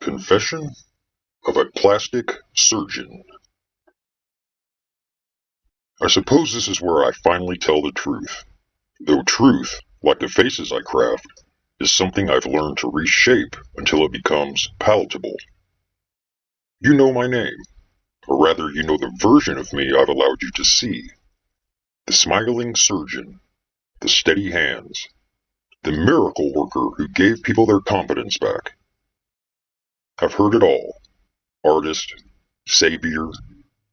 Confession of a Plastic Surgeon. I suppose this is where I finally tell the truth, though truth, like the faces I craft, is something I've learned to reshape until it becomes palatable. You know my name, or rather you know the version of me I've allowed you to see. The smiling surgeon, the steady hands, the miracle worker who gave people their confidence back. I've heard it all. Artist, savior,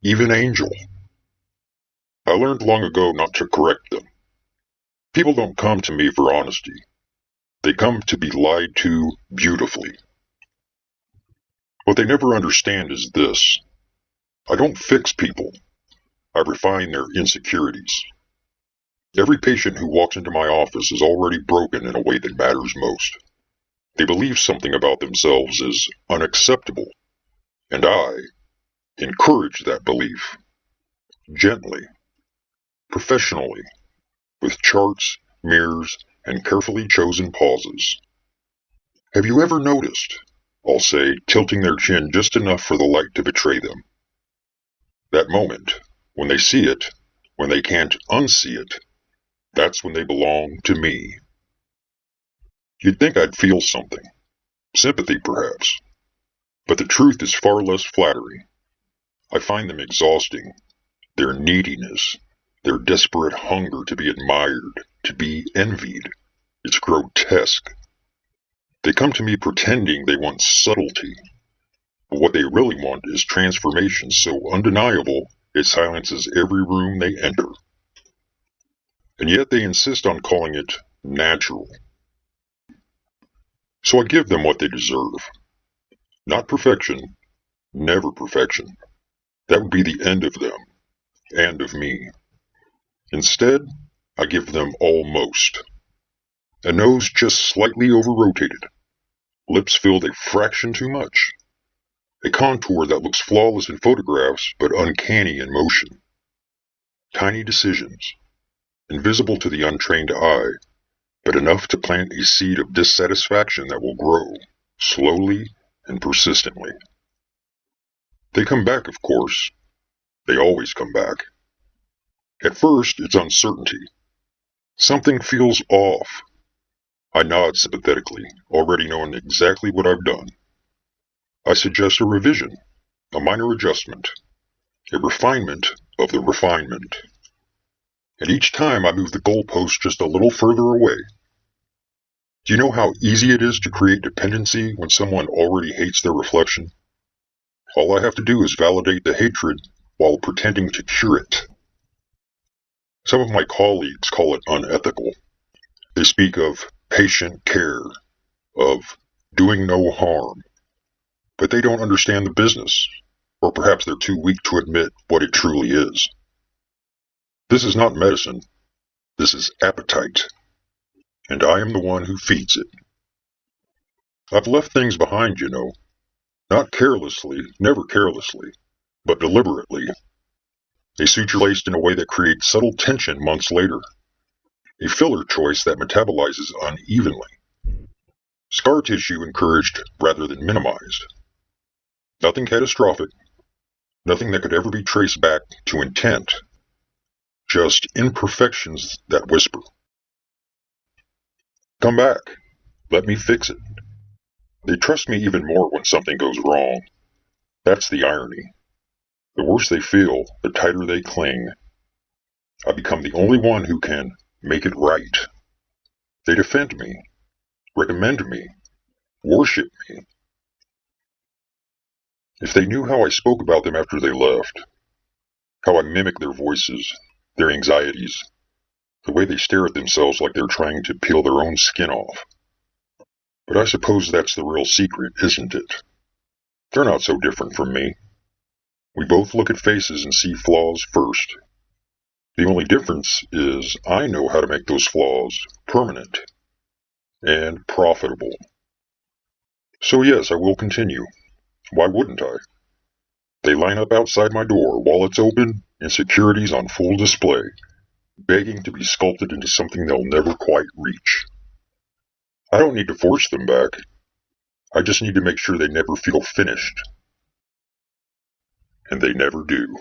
even angel. I learned long ago not to correct them. People don't come to me for honesty. They come to be lied to beautifully. What they never understand is this. I don't fix people. I refine their insecurities. Every patient who walks into my office is already broken in a way that matters most. They believe something about themselves is unacceptable, and I encourage that belief. Gently, professionally, with charts, mirrors, and carefully chosen pauses. Have you ever noticed, I'll say, tilting their chin just enough for the light to betray them? That moment, when they see it, when they can't unsee it, that's when they belong to me. You'd think I'd feel something. Sympathy, perhaps. But the truth is far less flattering. I find them exhausting. Their neediness, their desperate hunger to be admired, to be envied. It's grotesque. They come to me pretending they want subtlety. But what they really want is transformation so undeniable it silences every room they enter. And yet they insist on calling it natural. So I give them what they deserve. Not perfection, never perfection. That would be the end of them, and of me. Instead, I give them almost. A nose just slightly over-rotated. Lips filled a fraction too much. A contour that looks flawless in photographs, but uncanny in motion. Tiny decisions, invisible to the untrained eye, but enough to plant a seed of dissatisfaction that will grow, slowly and persistently. They come back, of course. They always come back. At first, it's uncertainty. Something feels off. I nod sympathetically, already knowing exactly what I've done. I suggest a revision, a minor adjustment, a refinement of the refinement. And each time I move the goalpost just a little further away. Do you know how easy it is to create dependency when someone already hates their reflection? All I have to do is validate the hatred while pretending to cure it. Some of my colleagues call it unethical. They speak of patient care, of doing no harm. But they don't understand the business, or perhaps they're too weak to admit what it truly is. This is not medicine. This is appetite. And I am the one who feeds it. I've left things behind, you know. Not carelessly, never carelessly, but deliberately. A suture laced in a way that creates subtle tension months later. A filler choice that metabolizes unevenly. Scar tissue encouraged rather than minimized. Nothing catastrophic. Nothing that could ever be traced back to intent. Just imperfections that whisper. Come back. Let me fix it. They trust me even more when something goes wrong. That's the irony. The worse they feel, the tighter they cling. I become the only one who can make it right. They defend me, recommend me, worship me. If they knew how I spoke about them after they left, how I mimic their voices, their anxieties, the way they stare at themselves like they're trying to peel their own skin off. But I suppose that's the real secret, isn't it? They're not so different from me. We both look at faces and see flaws first. The only difference is I know how to make those flaws permanent and profitable. So yes, I will continue. Why wouldn't I? They line up outside my door, wallets open, insecurities on full display, begging to be sculpted into something they'll never quite reach. I don't need to force them back. I just need to make sure they never feel finished. And they never do.